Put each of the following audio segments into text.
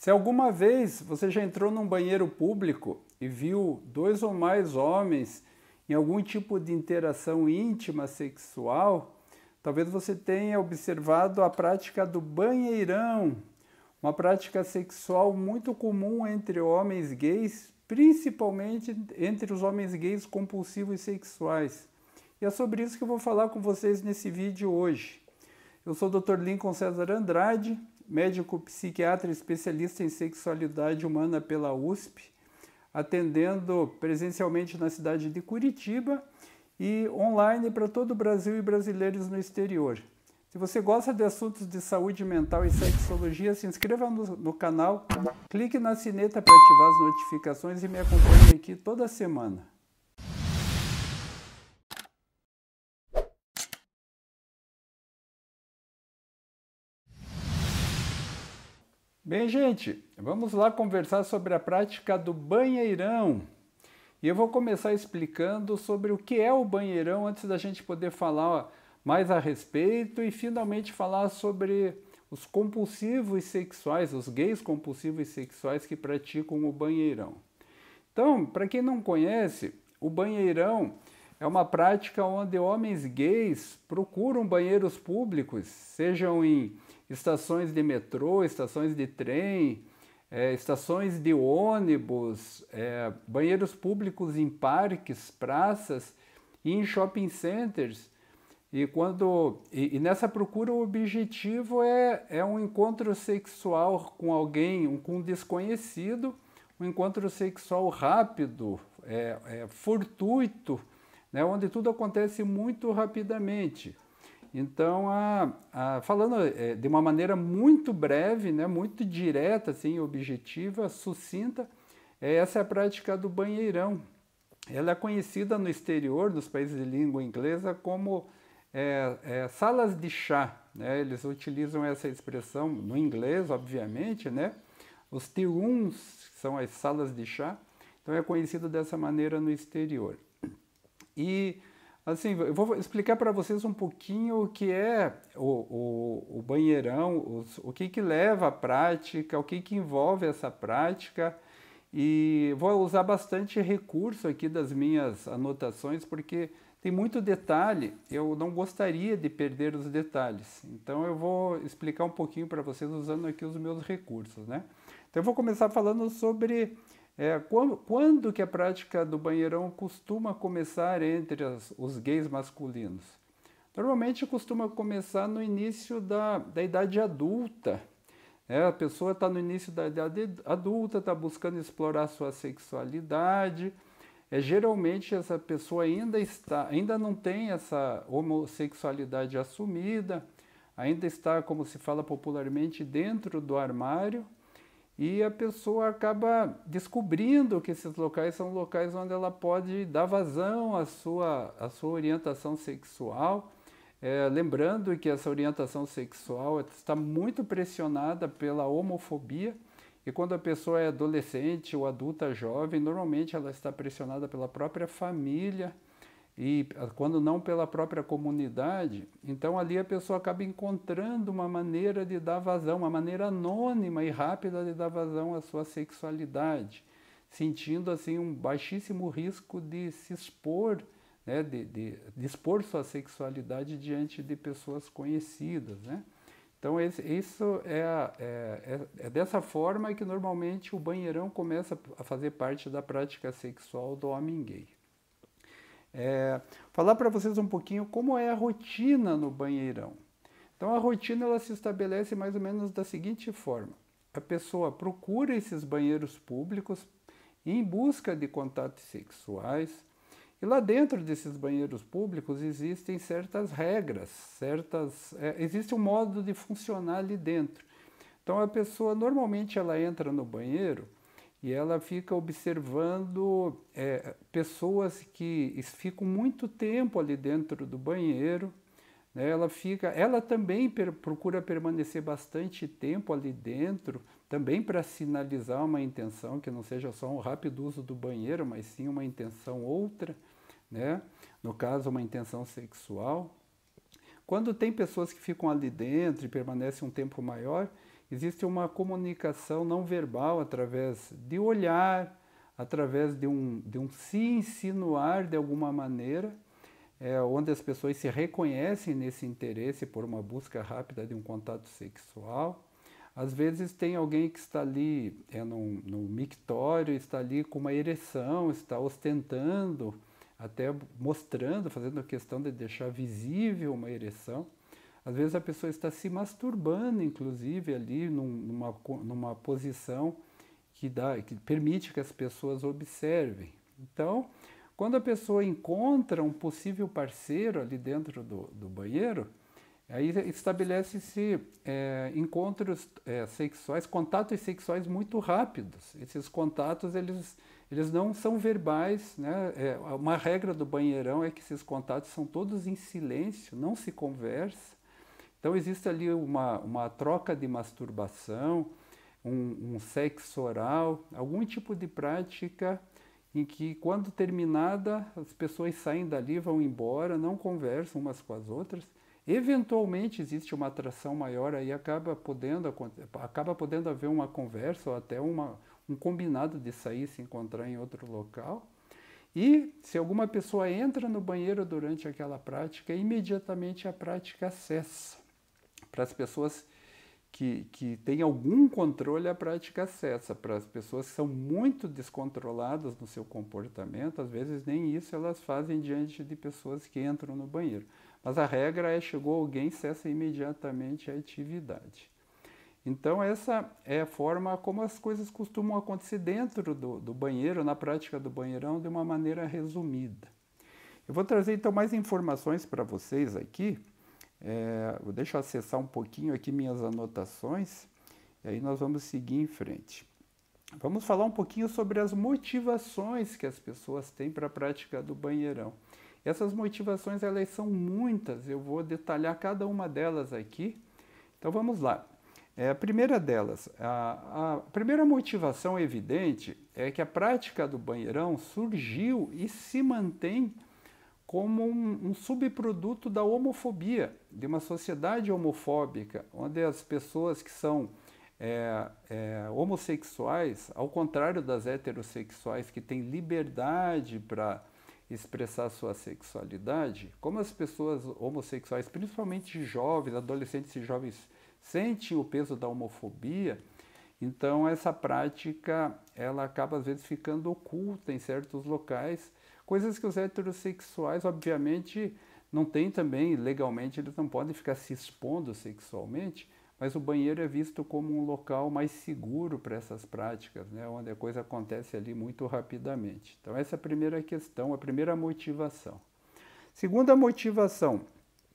Se alguma vez você já entrou num banheiro público e viu dois ou mais homens em algum tipo de interação íntima sexual, talvez você tenha observado a prática do banheirão, uma prática sexual muito comum entre homens gays, principalmente entre os homens gays compulsivos sexuais. E é sobre isso que eu vou falar com vocês nesse vídeo hoje. Eu sou o Dr. Lincoln César Andrade, médico psiquiatra especialista em sexualidade humana pela USP, atendendo presencialmente na cidade de Curitiba e online para todo o Brasil e brasileiros no exterior. Se você gosta de assuntos de saúde mental e sexologia, se inscreva no canal, clique na sineta para ativar as notificações e me acompanhe aqui toda semana. Bem, gente, vamos lá conversar sobre a prática do banheirão. E eu vou começar explicando sobre o que é o banheirão antes da gente poder falar mais a respeito e finalmente falar sobre os compulsivos sexuais, os gays compulsivos sexuais que praticam o banheirão. Então, para quem não conhece, o banheirão é uma prática onde homens gays procuram banheiros públicos, sejam em estações de metrô, estações de trem, estações de ônibus, banheiros públicos em parques, praças e em shopping centers. E nessa procura o objetivo é um encontro sexual com alguém, com um desconhecido, um encontro sexual rápido, fortuito, né, onde tudo acontece muito rapidamente. Então, falando de uma maneira muito breve, né, muito direta, assim, objetiva, sucinta, essa é a prática do banheirão. Ela é conhecida no exterior, nos países de língua inglesa, como salas de chá. Né? Eles utilizam essa expressão no inglês, obviamente, né? Os tea rooms são as salas de chá, então é conhecido dessa maneira no exterior. E assim, eu vou explicar para vocês um pouquinho o que é o banheirão, o que leva à prática, o que envolve essa prática, e vou usar bastante recurso aqui das minhas anotações, porque tem muito detalhe, eu não gostaria de perder os detalhes. Então eu vou explicar um pouquinho para vocês usando aqui os meus recursos, né? Então eu vou começar falando sobre quando que a prática do banheirão costuma começar entre os gays masculinos? Normalmente costuma começar no início da idade adulta. A pessoa está no início da idade adulta, está buscando explorar sua sexualidade. Geralmente essa pessoa ainda não tem essa homossexualidade assumida, ainda está, como se fala popularmente, dentro do armário. E a pessoa acaba descobrindo que esses locais são locais onde ela pode dar vazão à sua orientação sexual. Lembrando que essa orientação sexual está muito pressionada pela homofobia. E quando a pessoa é adolescente ou adulta jovem, normalmente ela está pressionada pela própria família e quando não pela própria comunidade. Então ali a pessoa acaba encontrando uma maneira de dar vazão, uma maneira anônima e rápida de dar vazão à sua sexualidade, sentindo assim um baixíssimo risco de se expor, né, de expor sua sexualidade diante de pessoas conhecidas, né? Então isso é dessa forma que normalmente o banheirão começa a fazer parte da prática sexual do homem gay. Falar para vocês um pouquinho como é a rotina no banheirão. Então a rotina ela se estabelece mais ou menos da seguinte forma: a pessoa procura esses banheiros públicos em busca de contatos sexuais, e lá dentro desses banheiros públicos existem certas regras, existe um modo de funcionar ali dentro. Então a pessoa normalmente ela entra no banheiro e ela fica observando pessoas que ficam muito tempo ali dentro do banheiro, né? Ela também procura permanecer bastante tempo ali dentro, também para sinalizar uma intenção que não seja só um rápido uso do banheiro, mas sim uma intenção outra, né? No caso, uma intenção sexual. Quando tem pessoas que ficam ali dentro e permanecem um tempo maior, existe uma comunicação não verbal através de olhar, através de um se insinuar de alguma maneira, onde as pessoas se reconhecem nesse interesse por uma busca rápida de um contato sexual. Às vezes tem alguém que está ali no mictório, está ali com uma ereção, está ostentando, até mostrando, fazendo a questão de deixar visível uma ereção. Às vezes a pessoa está se masturbando, inclusive, ali numa posição que permite que as pessoas observem. Então, quando a pessoa encontra um possível parceiro ali dentro do banheiro, aí estabelece-se encontros sexuais, contatos sexuais muito rápidos. Esses contatos, eles não são verbais, né? Uma regra do banheirão é que esses contatos são todos em silêncio, não se conversa. Então existe ali uma troca de masturbação, um sexo oral, algum tipo de prática em que, quando terminada, as pessoas saem dali, vão embora, não conversam umas com as outras. Eventualmente existe uma atração maior, aí acaba podendo haver uma conversa ou até um combinado de sair e se encontrar em outro local. E se alguma pessoa entra no banheiro durante aquela prática, imediatamente a prática cessa. Para as pessoas que têm algum controle, a prática cessa. Para as pessoas que são muito descontroladas no seu comportamento, às vezes nem isso elas fazem diante de pessoas que entram no banheiro. Mas a regra é: chegou alguém, cessa imediatamente a atividade. Então essa é a forma como as coisas costumam acontecer dentro do banheiro, na prática do banheirão, de uma maneira resumida. Eu vou trazer então mais informações para vocês aqui. Deixa eu acessar um pouquinho aqui minhas anotações, e aí nós vamos seguir em frente. Vamos falar um pouquinho sobre as motivações que as pessoas têm para a prática do banheirão. Essas motivações, elas são muitas, eu vou detalhar cada uma delas aqui. Então vamos lá. A primeira delas, a primeira motivação evidente é que a prática do banheirão surgiu e se mantém como um subproduto da homofobia, de uma sociedade homofóbica, onde as pessoas que são homossexuais, ao contrário das heterossexuais, que têm liberdade para expressar sua sexualidade, como as pessoas homossexuais, principalmente jovens, adolescentes e jovens, sentem o peso da homofobia, então essa prática ela acaba às vezes ficando oculta em certos locais, coisas que os heterossexuais, obviamente, não têm também, legalmente, eles não podem ficar se expondo sexualmente, mas o banheiro é visto como um local mais seguro para essas práticas, né, onde a coisa acontece ali muito rapidamente. Então essa é a primeira questão, a primeira motivação. Segunda motivação,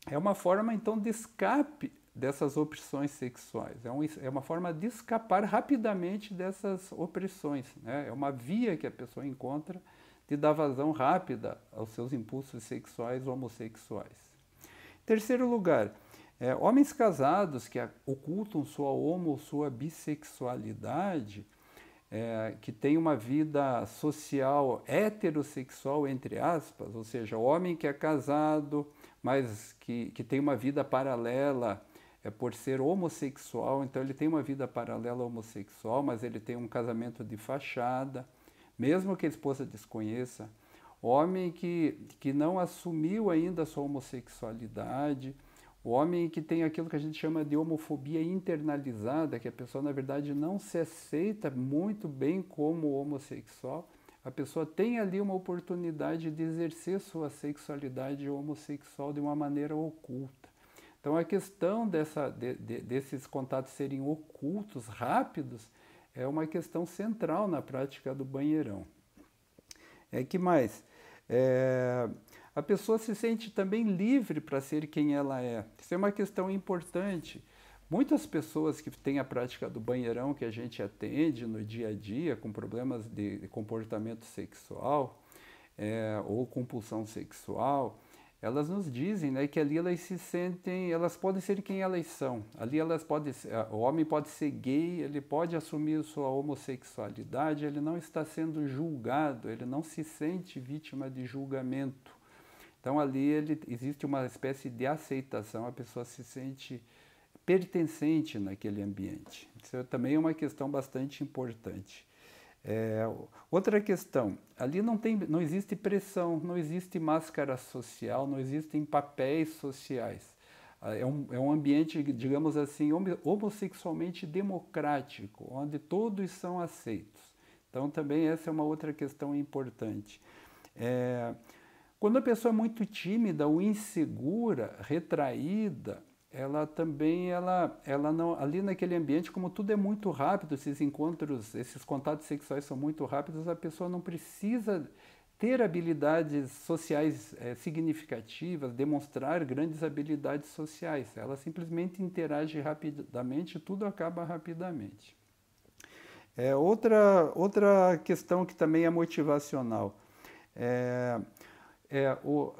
é uma forma então de escape dessas opressões sexuais, é uma forma de escapar rapidamente dessas opressões, né? É uma via que a pessoa encontra de dar vazão rápida aos seus impulsos sexuais homossexuais. Em terceiro lugar, homens casados que ocultam sua homo ou sua bissexualidade, que têm uma vida social heterossexual, entre aspas, ou seja, o homem que é casado, mas que tem uma vida paralela por ser homossexual, então ele tem uma vida paralela homossexual, mas ele tem um casamento de fachada, mesmo que a esposa desconheça. Homem que não assumiu ainda a sua homossexualidade, o homem que tem aquilo que a gente chama de homofobia internalizada, que a pessoa na verdade não se aceita muito bem como homossexual, a pessoa tem ali uma oportunidade de exercer sua sexualidade homossexual de uma maneira oculta. Então a questão desses contatos serem ocultos, rápidos, é uma questão central na prática do banheirão. Que mais? A pessoa se sente também livre para ser quem ela é. Isso é uma questão importante. Muitas pessoas que têm a prática do banheirão, que a gente atende no dia a dia, com problemas de comportamento sexual ou compulsão sexual, elas nos dizem, né, que ali elas se sentem, elas podem ser quem elas são. Ali elas podem, o homem pode ser gay, ele pode assumir sua homossexualidade, ele não está sendo julgado, ele não se sente vítima de julgamento. Então ali existe uma espécie de aceitação, a pessoa se sente pertencente naquele ambiente. Isso também é uma questão bastante importante. Outra questão, ali não existe pressão, não existe máscara social, não existem papéis sociais. É um ambiente, digamos assim, homossexualmente democrático, onde todos são aceitos. Então também essa é uma outra questão importante. Quando a pessoa é muito tímida ou insegura, retraída, ela também, ela não, ali naquele ambiente, como tudo é muito rápido, esses encontros, esses contatos sexuais são muito rápidos, a pessoa não precisa ter habilidades sociais significativas, demonstrar grandes habilidades sociais. Ela simplesmente interage rapidamente e tudo acaba rapidamente. Outra questão que também é motivacional.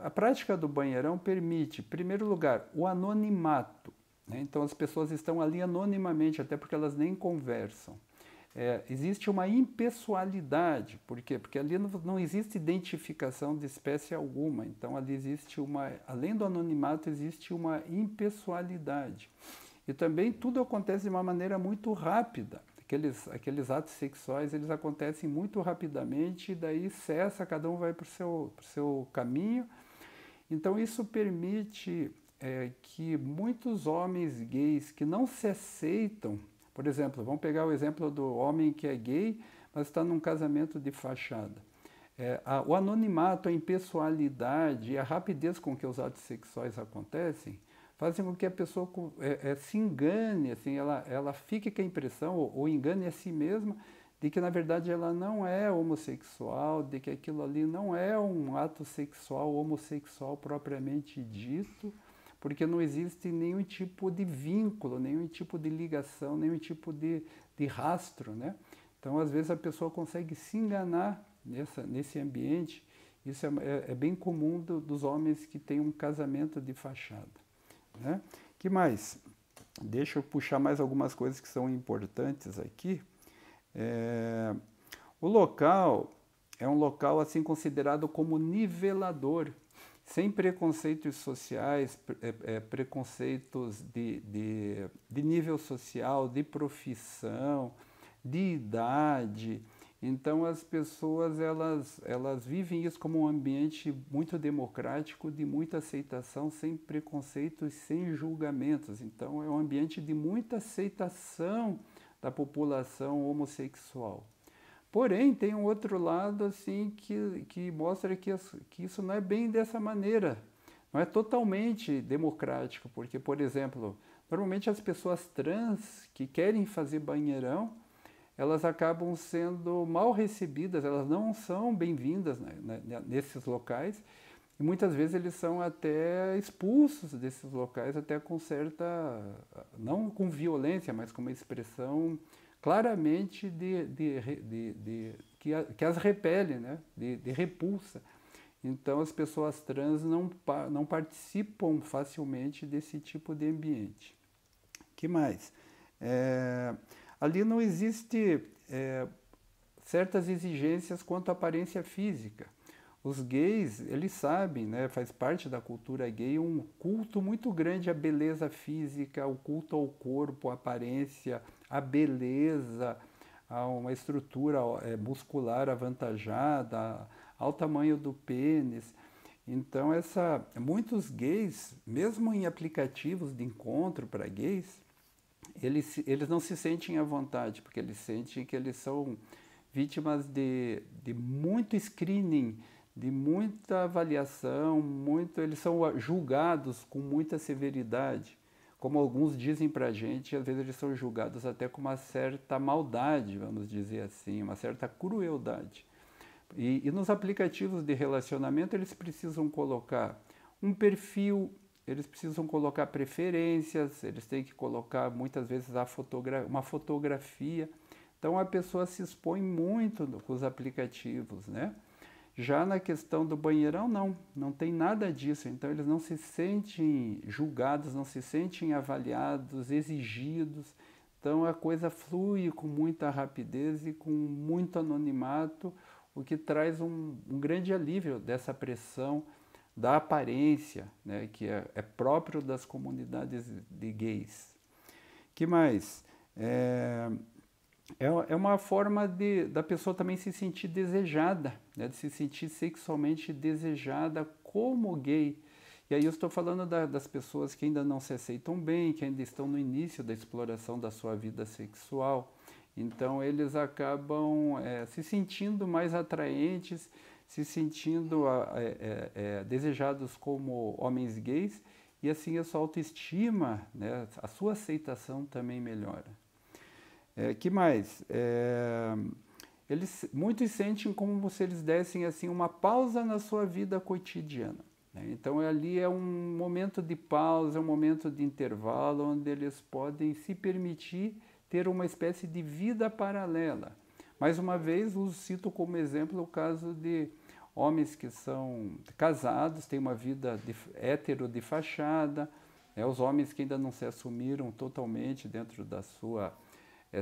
A prática do banheirão permite, em primeiro lugar, o anonimato, né? Então as pessoas estão ali anonimamente, até porque elas nem conversam. Existe uma impessoalidade, por quê? Porque ali não existe identificação de espécie alguma, então ali existe além do anonimato, existe uma impessoalidade. E também tudo acontece de uma maneira muito rápida. Aqueles atos sexuais, eles acontecem muito rapidamente e daí cessa, cada um vai para o seu caminho. Então isso permite que muitos homens gays que não se aceitam, por exemplo, vamos pegar o exemplo do homem que é gay, mas está num casamento de fachada. O anonimato, a impessoalidade e a rapidez com que os atos sexuais acontecem fazem com que a pessoa se engane, assim, ela fique com a impressão, ou engane a si mesma, de que na verdade ela não é homossexual, de que aquilo ali não é um ato sexual, homossexual propriamente dito, porque não existe nenhum tipo de vínculo, nenhum tipo de ligação, nenhum tipo de rastro, né? Então, às vezes, a pessoa consegue se enganar nesse ambiente. Isso é bem comum dos homens que têm um casamento de fachada. Né? Que mais? Deixa eu puxar mais algumas coisas que são importantes aqui. O local é um local assim considerado como nivelador, sem preconceitos sociais, preconceitos de nível social, de profissão, de idade. Então as pessoas elas vivem isso como um ambiente muito democrático, de muita aceitação, sem preconceitos, sem julgamentos. Então é um ambiente de muita aceitação da população homossexual. Porém, tem um outro lado assim que mostra que isso não é bem dessa maneira. Não é totalmente democrático, porque, por exemplo, normalmente as pessoas trans que querem fazer banheirão, elas acabam sendo mal recebidas, elas não são bem-vindas, né, nesses locais, e muitas vezes eles são até expulsos desses locais, até com certa, não com violência, mas com uma expressão claramente que as repele, né, de repulsa. Então as pessoas trans não participam facilmente desse tipo de ambiente. Que mais? Ali não existe certas exigências quanto à aparência física. Os gays, eles sabem, né, faz parte da cultura gay, um culto muito grande à beleza física, o culto ao corpo, à aparência, à beleza, a uma estrutura muscular avantajada, ao tamanho do pênis. Então, muitos gays, mesmo em aplicativos de encontro para gays, eles não se sentem à vontade, porque eles sentem que eles são vítimas de muito screening, de muita avaliação, eles são julgados com muita severidade. Como alguns dizem para a gente, às vezes eles são julgados até com uma certa maldade, vamos dizer assim, uma certa crueldade. E nos aplicativos de relacionamento eles precisam colocar um perfil, eles precisam colocar preferências, eles têm que colocar muitas vezes uma fotografia. Então a pessoa se expõe muito com os aplicativos, né? Já na questão do banheirão, não tem nada disso. Então eles não se sentem julgados, não se sentem avaliados, exigidos. Então a coisa flui com muita rapidez e com muito anonimato, o que traz um grande alívio dessa pressão da aparência, né, que é próprio das comunidades de gays. Que mais? É uma forma da pessoa também se sentir desejada, né? De se sentir sexualmente desejada como gay. E aí eu estou falando das pessoas que ainda não se aceitam bem, que ainda estão no início da exploração da sua vida sexual. Então eles acabam se sentindo mais atraentes, se sentindo desejados como homens gays, e assim a sua autoestima, né, a sua aceitação também melhora. Que mais? Muitos sentem como se eles dessem assim uma pausa na sua vida cotidiana, né? Então ali é um momento de pausa, é um momento de intervalo onde eles podem se permitir ter uma espécie de vida paralela. Mais uma vez, cito como exemplo o caso de homens que são casados, têm uma vida hétero de fachada, os homens que ainda não se assumiram totalmente dentro da sua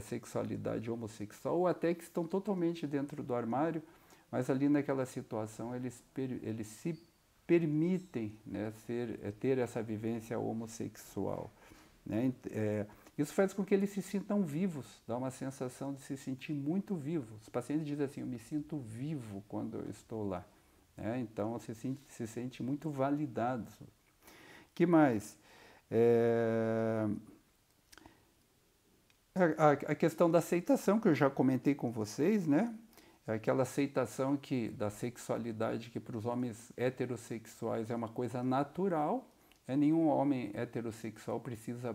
sexualidade homossexual, ou até que estão totalmente dentro do armário, mas ali naquela situação eles se permitem, né, ter essa vivência homossexual, né? Isso faz com que eles se sintam vivos, dá uma sensação de se sentir muito vivo. Os pacientes dizem assim, eu me sinto vivo quando eu estou lá, né? Então se sente muito validado. Que mais? A questão da aceitação, que eu já comentei com vocês, né? Aquela aceitação da sexualidade que para os homens heterossexuais é uma coisa natural. Nenhum homem heterossexual precisa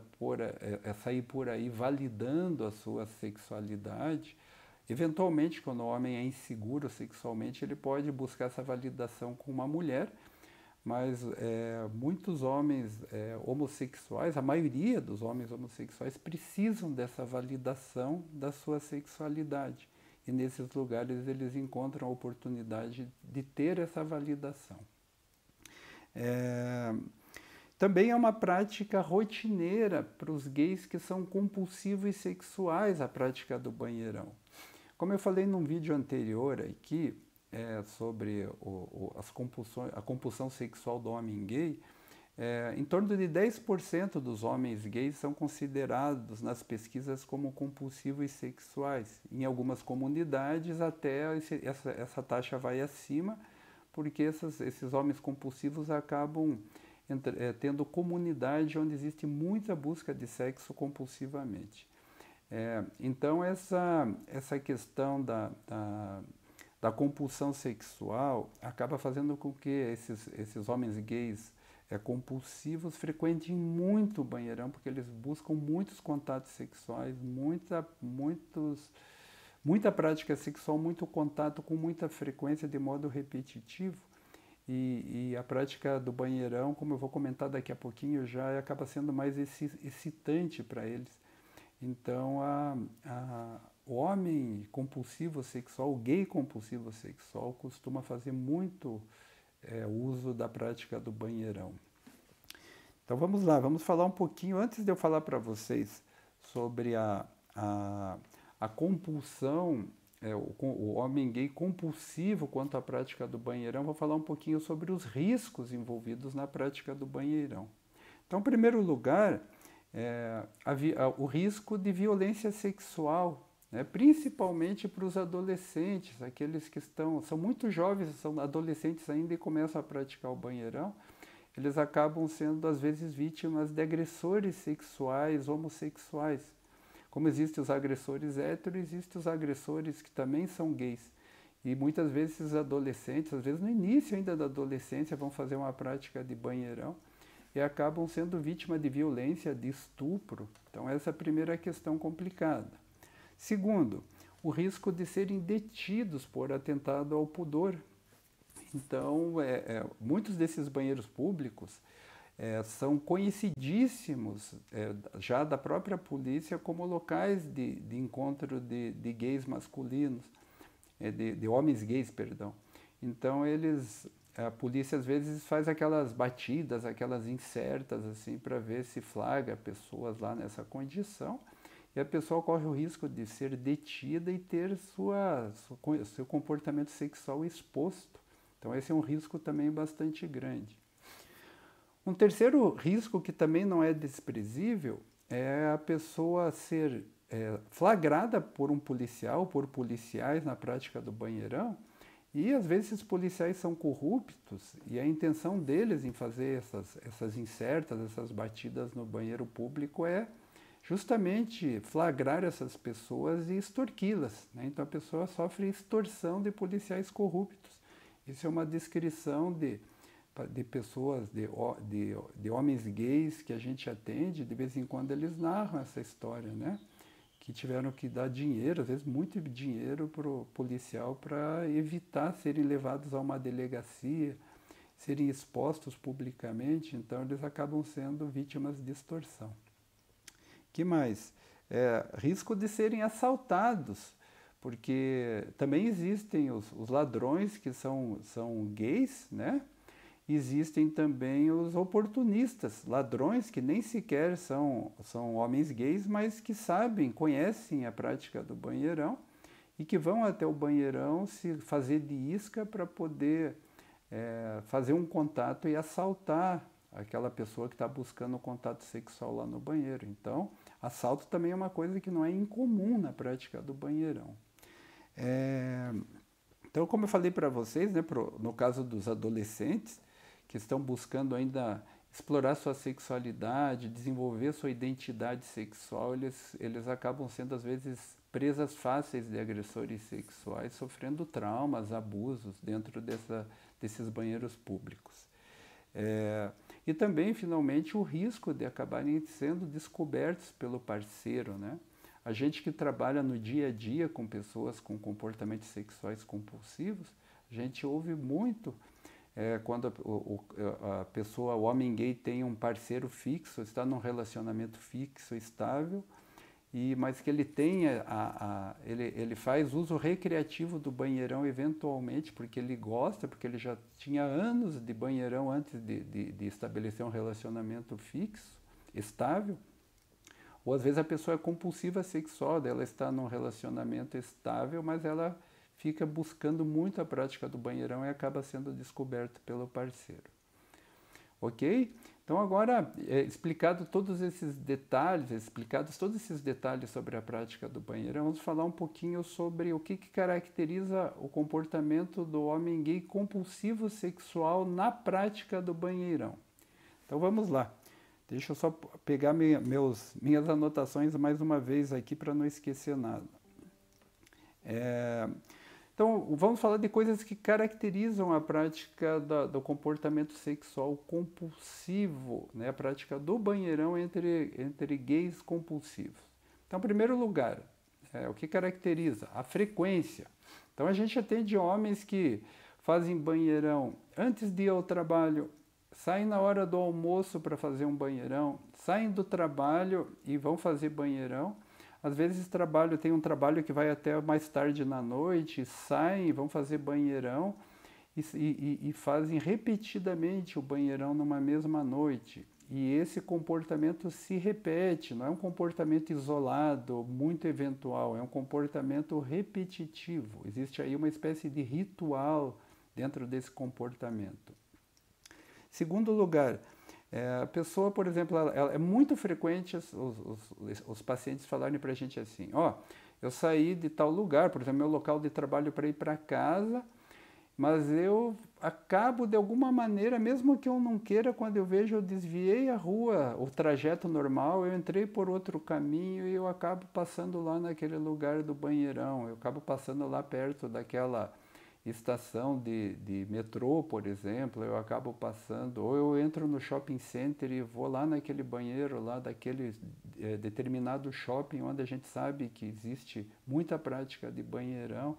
sair por aí validando a sua sexualidade. Eventualmente, quando o homem é inseguro sexualmente, ele pode buscar essa validação com uma mulher, mas muitos homens homossexuais, a maioria dos homens homossexuais precisam dessa validação da sua sexualidade. E nesses lugares eles encontram a oportunidade de ter essa validação. Também é uma prática rotineira para os gays que são compulsivos e sexuais, a prática do banheirão. Como eu falei num vídeo anterior aqui, sobre a compulsão sexual do homem gay, em torno de 10% dos homens gays são considerados nas pesquisas como compulsivos sexuais. Em algumas comunidades até essa taxa vai acima, porque esses homens compulsivos acabam tendo comunidade onde existe muita busca de sexo compulsivamente. Então essa questão da compulsão sexual acaba fazendo com que esses homens gays compulsivos frequentem muito o banheirão, porque eles buscam muitos contatos sexuais, muita prática sexual, muito contato com muita frequência, de modo repetitivo. E a prática do banheirão, como eu vou comentar daqui a pouquinho, já acaba sendo mais excitante para eles. Então, o homem compulsivo sexual, o gay compulsivo sexual, costuma fazer muito uso da prática do banheirão. Então vamos lá, vamos falar um pouquinho, antes de eu falar para vocês sobre a compulsão, o homem gay compulsivo quanto à prática do banheirão, vou falar um pouquinho sobre os riscos envolvidos na prática do banheirão. Então, em primeiro lugar, o risco de violência sexual, né, principalmente para os adolescentes, aqueles que são muito jovens, são adolescentes ainda e começam a praticar o banheirão, eles acabam sendo, às vezes, vítimas de agressores sexuais homossexuais. Como existem os agressores héteros, existem os agressores que também são gays. E muitas vezes esses adolescentes, às vezes no início ainda da adolescência, vão fazer uma prática de banheirão e acabam sendo vítimas de violência, de estupro. Então essa é a primeira questão complicada. Segundo, o risco de serem detidos por atentado ao pudor. Então, muitos desses banheiros públicos são conhecidíssimos já da própria polícia como locais de encontro de gays masculinos, de homens gays, perdão. Então, a polícia às vezes faz aquelas batidas, aquelas incertas, assim, para ver se flagra pessoas lá nessa condição. E a pessoa corre o risco de ser detida e ter seu comportamento sexual exposto. Então esse é um risco também bastante grande. Um terceiro risco que também não é desprezível é a pessoa ser flagrada por um policial, por policiais na prática do banheirão, e às vezes esses policiais são corruptos e a intenção deles em fazer essas incertas, essas batidas no banheiro público é justamente flagrar essas pessoas e extorquí-las, né? Então a pessoa sofre extorsão de policiais corruptos. Isso é uma descrição de pessoas, de homens gays que a gente atende, de vez em quando eles narram essa história, né? Que tiveram que dar dinheiro, às vezes muito dinheiro para o policial para evitar serem levados a uma delegacia, serem expostos publicamente, então eles acabam sendo vítimas de extorsão. Que mais? Risco de serem assaltados, porque também existem os ladrões que são gays, né? Existem também os oportunistas, ladrões que nem sequer são homens gays, mas que sabem, conhecem a prática do banheirão e que vão até o banheirão se fazer de isca para poder fazer um contato e assaltar aquela pessoa que está buscando o contato sexual lá no banheiro. Então, assalto também é uma coisa que não é incomum na prática do banheirão. Então, como eu falei para vocês, né, no caso dos adolescentes, que estão buscando ainda explorar sua sexualidade, desenvolver sua identidade sexual, eles acabam sendo, às vezes, presas fáceis de agressores sexuais, sofrendo traumas, abusos dentro desses banheiros públicos. E também, finalmente, o risco de acabarem sendo descobertos pelo parceiro, né? A gente que trabalha no dia a dia com pessoas com comportamentos sexuais compulsivos, a gente ouve muito quando a pessoa, o homem gay tem um parceiro fixo, está num relacionamento fixo, estável, mas que ele tenha, ele faz uso recreativo do banheirão eventualmente, porque ele gosta, porque ele já tinha anos de banheirão antes de estabelecer um relacionamento fixo, estável. Ou às vezes a pessoa é compulsiva sexual, ela está num relacionamento estável, mas ela fica buscando muito a prática do banheirão e acaba sendo descoberto pelo parceiro. Ok? Então agora, explicados todos esses detalhes sobre a prática do banheirão, vamos falar um pouquinho sobre o que caracteriza o comportamento do homem gay compulsivo sexual na prática do banheirão. Então vamos lá. Deixa eu só pegar minhas anotações mais uma vez aqui para não esquecer nada. Então, vamos falar de coisas que caracterizam a prática do comportamento sexual compulsivo, né? A prática do banheirão entre gays compulsivos. Então, em primeiro lugar, o que caracteriza? A frequência. Então, a gente atende homens que fazem banheirão antes de ir ao trabalho, saem na hora do almoço para fazer um banheirão, saem do trabalho e vão fazer banheirão. Às vezes tem um trabalho que vai até mais tarde na noite, saem, vão fazer banheirão e fazem repetidamente o banheirão numa mesma noite. E esse comportamento se repete, não é um comportamento isolado, muito eventual, é um comportamento repetitivo. Existe aí uma espécie de ritual dentro desse comportamento. Segundo lugar, a pessoa, por exemplo, é muito frequente os pacientes falarem para a gente assim, eu saí de tal lugar, por exemplo, meu local de trabalho para ir para casa, mas eu acabo de alguma maneira, mesmo que eu não queira, quando eu vejo, eu desviei a rua, o trajeto normal, eu entrei por outro caminho e eu acabo passando lá naquele lugar do banheirão, eu acabo passando lá perto daquela estação de metrô, por exemplo, eu acabo passando, ou eu entro no shopping center e vou lá naquele banheiro, lá daquele determinado shopping, onde a gente sabe que existe muita prática de banheirão,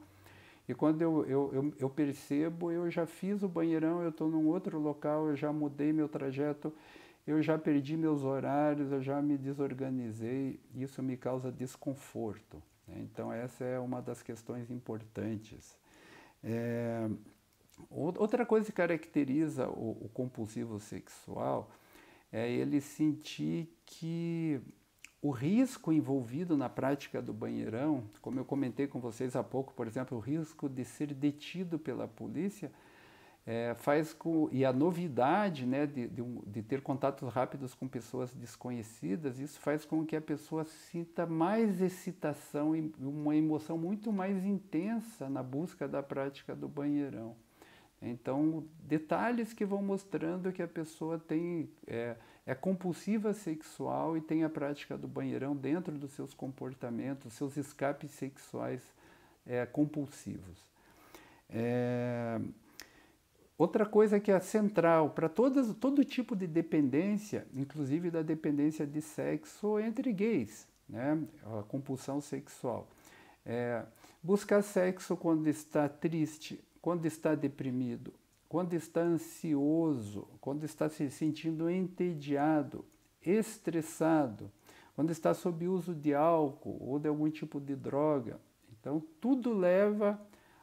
e quando eu percebo, eu já fiz o banheirão, eu estou num outro local, eu já mudei meu trajeto, eu já perdi meus horários, eu já me desorganizei, isso me causa desconforto, né? Então essa é uma das questões importantes. Outra coisa que caracteriza o compulsivo sexual é ele sentir que o risco envolvido na prática do banheirão, como eu comentei com vocês há pouco, por exemplo, o risco de ser detido pela polícia, e a novidade, né, de ter contatos rápidos com pessoas desconhecidas, isso faz com que a pessoa sinta mais excitação e uma emoção muito mais intensa na busca da prática do banheirão. Então, detalhes que vão mostrando que a pessoa é compulsiva sexual e tem a prática do banheirão dentro dos seus comportamentos, seus escapes sexuais compulsivos. Outra coisa que é central para todo tipo de dependência, inclusive da dependência de sexo entre gays, né? A compulsão sexual. Buscar sexo quando está triste, quando está deprimido, quando está ansioso, quando está se sentindo entediado, estressado, quando está sob uso de álcool ou de algum tipo de droga. Então, tudo leva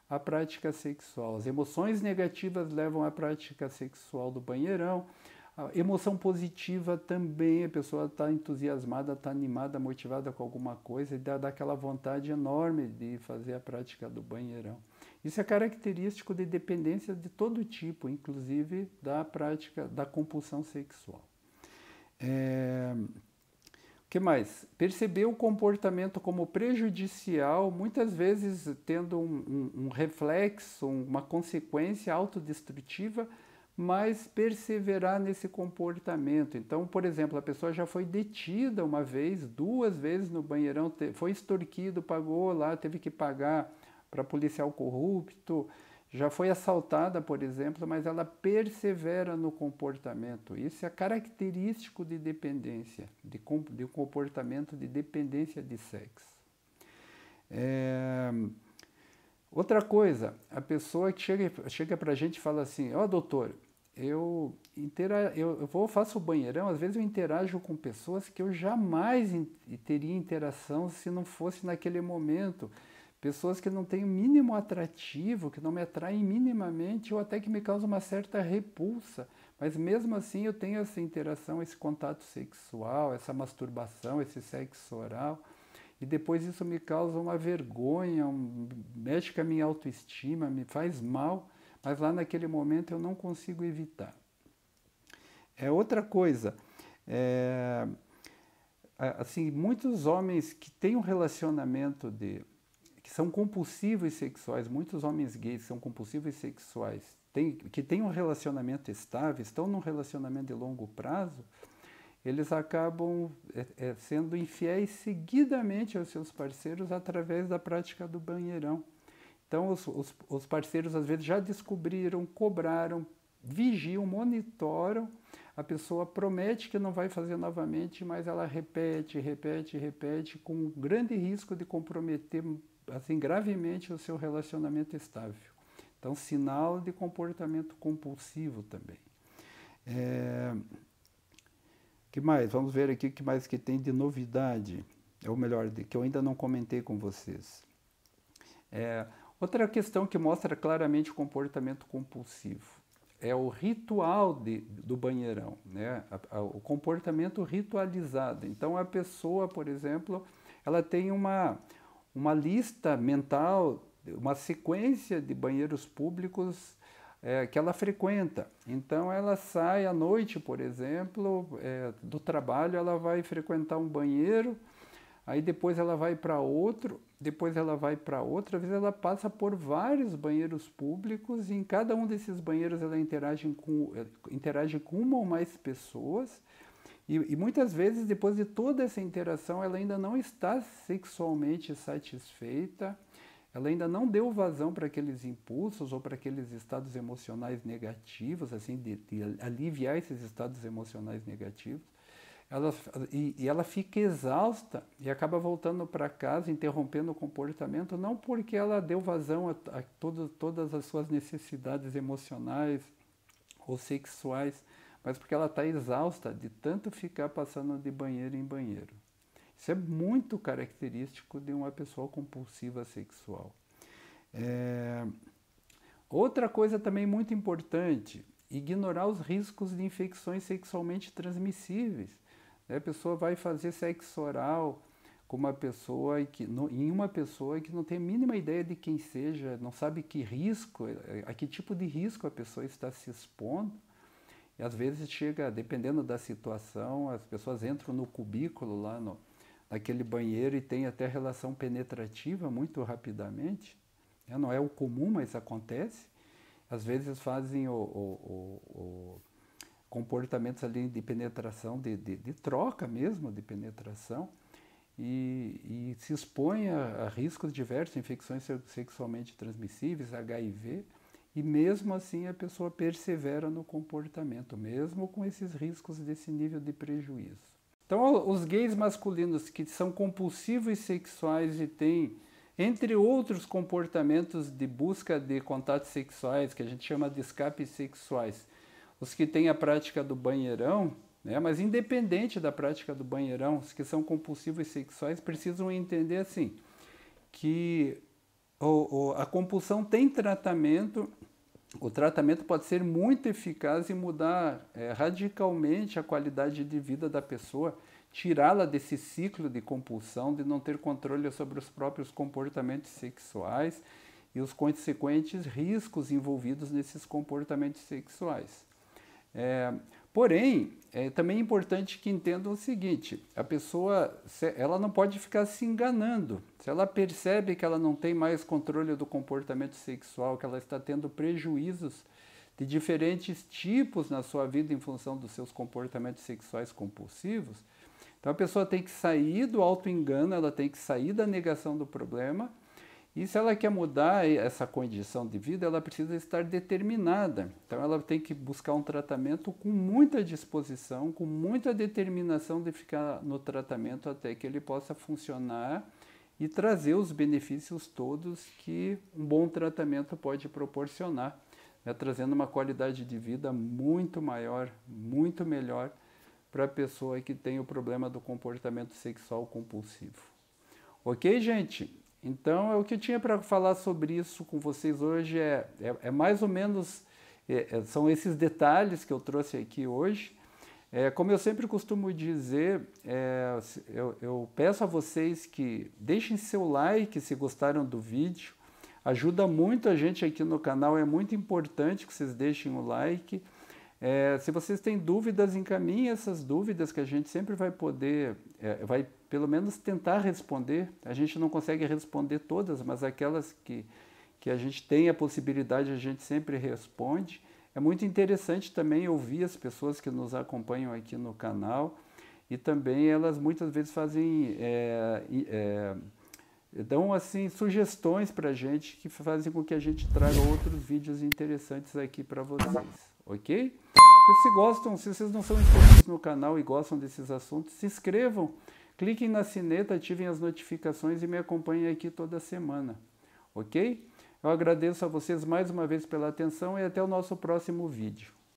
à prática sexual. As emoções negativas levam à prática sexual do banheirão. A emoção positiva também, a pessoa está entusiasmada, está animada, motivada com alguma coisa e dá aquela vontade enorme de fazer a prática do banheirão. Isso é característico de dependência de todo tipo, inclusive da prática da compulsão sexual. O que mais? Perceber o comportamento como prejudicial, muitas vezes tendo um reflexo, uma consequência autodestrutiva, mas perseverar nesse comportamento. Então, por exemplo, a pessoa já foi detida uma vez, 2 vezes no banheirão, foi extorquido, pagou lá, teve que pagar para policial corrupto, já foi assaltada, por exemplo, mas ela persevera no comportamento. Isso é característico de dependência, de um comportamento de dependência de sexo. Outra coisa, a pessoa que chega para a gente e fala assim, doutor, eu faço o banheirão, às vezes eu interajo com pessoas que eu jamais teria interação se não fosse naquele momento. Pessoas que não têm o mínimo atrativo, que não me atraem minimamente ou até que me causam uma certa repulsa. Mas mesmo assim eu tenho essa interação, esse contato sexual, essa masturbação, esse sexo oral. E depois isso me causa uma vergonha, mexe com a minha autoestima, me faz mal. Mas lá naquele momento eu não consigo evitar. Outra coisa, assim, muitos homens que têm um relacionamento que são compulsivos sexuais, muitos homens gays são compulsivos sexuais, que têm um relacionamento estável, estão num relacionamento de longo prazo, eles acabam sendo infiéis seguidamente aos seus parceiros através da prática do banheirão. Então, os parceiros às vezes já descobriram, cobraram, vigiam, monitoram, a pessoa promete que não vai fazer novamente, mas ela repete, com um grande risco de comprometer assim, gravemente o seu relacionamento estável. Então, sinal de comportamento compulsivo também. Que mais? Vamos ver aqui o que mais que tem de novidade, ou melhor, que eu ainda não comentei com vocês. Outra questão que mostra claramente o comportamento compulsivo é o ritual do banheirão, né? O comportamento ritualizado. Então, a pessoa, por exemplo, ela tem uma lista mental, uma sequência de banheiros públicos que ela frequenta. Então, ela sai à noite, por exemplo, do trabalho, ela vai frequentar um banheiro, aí depois ela vai para outro, depois ela vai para outro, às vezes ela passa por vários banheiros públicos e em cada um desses banheiros ela interage com uma ou mais pessoas e muitas vezes depois de toda essa interação ela ainda não está sexualmente satisfeita, ela ainda não deu vazão para aqueles impulsos ou para aqueles estados emocionais negativos, assim, de aliviar esses estados emocionais negativos. Ela fica exausta e acaba voltando para casa, interrompendo o comportamento, não porque ela deu vazão a todas as suas necessidades emocionais ou sexuais, mas porque ela está exausta de tanto ficar passando de banheiro em banheiro. Isso é muito característico de uma pessoa compulsiva sexual. Outra coisa também muito importante, ignorar os riscos de infecções sexualmente transmissíveis. A pessoa vai fazer sexo oral com uma pessoa em uma pessoa que não tem a mínima ideia de quem seja, não sabe que risco, a que tipo de risco a pessoa está se expondo. E às vezes chega, dependendo da situação, as pessoas entram no cubículo lá naquele banheiro e tem até relação penetrativa muito rapidamente. Não é o comum, mas acontece. Às vezes fazem comportamentos ali de penetração, de troca mesmo, de penetração, e se expõe a riscos diversos, infecções sexualmente transmissíveis, HIV, e mesmo assim a pessoa persevera no comportamento, mesmo com esses riscos desse nível de prejuízo. Então, os gays masculinos que são compulsivos sexuais e têm, entre outros comportamentos de busca de contatos sexuais, que a gente chama de escapes sexuais, os que têm a prática do banheirão, né, mas independente da prática do banheirão, os que são compulsivos sexuais precisam entender assim, que a compulsão tem tratamento, o tratamento pode ser muito eficaz e mudar radicalmente a qualidade de vida da pessoa, tirá-la desse ciclo de compulsão, de não ter controle sobre os próprios comportamentos sexuais e os consequentes riscos envolvidos nesses comportamentos sexuais. Porém, é também importante que entendam o seguinte, a pessoa ela não pode ficar se enganando. Se ela percebe que ela não tem mais controle do comportamento sexual, que ela está tendo prejuízos de diferentes tipos na sua vida em função dos seus comportamentos sexuais compulsivos, então a pessoa tem que sair do auto-engano, ela tem que sair da negação do problema. E se ela quer mudar essa condição de vida, ela precisa estar determinada. Então ela tem que buscar um tratamento com muita disposição, com muita determinação de ficar no tratamento até que ele possa funcionar e trazer os benefícios todos que um bom tratamento pode proporcionar, né? Trazendo uma qualidade de vida muito maior, muito melhor para a pessoa que tem o problema do comportamento sexual compulsivo. Ok, gente? Então, o que eu tinha para falar sobre isso com vocês hoje é mais ou menos, são esses detalhes que eu trouxe aqui hoje. Como eu sempre costumo dizer, eu peço a vocês que deixem seu like se gostaram do vídeo. Ajuda muito a gente aqui no canal, é muito importante que vocês deixem o like. Se vocês têm dúvidas, encaminhem essas dúvidas que a gente sempre vai poder, vai pelo menos tentar responder. A gente não consegue responder todas, mas aquelas que a gente tem a possibilidade, a gente sempre responde. É muito interessante também ouvir as pessoas que nos acompanham aqui no canal e também elas muitas vezes fazem, dão assim sugestões para a gente que fazem com que a gente traga outros vídeos interessantes aqui para vocês, ok? Se vocês não são inscritos no canal e gostam desses assuntos, se inscrevam, cliquem na sineta, ativem as notificações e me acompanhem aqui toda semana, ok? Eu agradeço a vocês mais uma vez pela atenção e até o nosso próximo vídeo.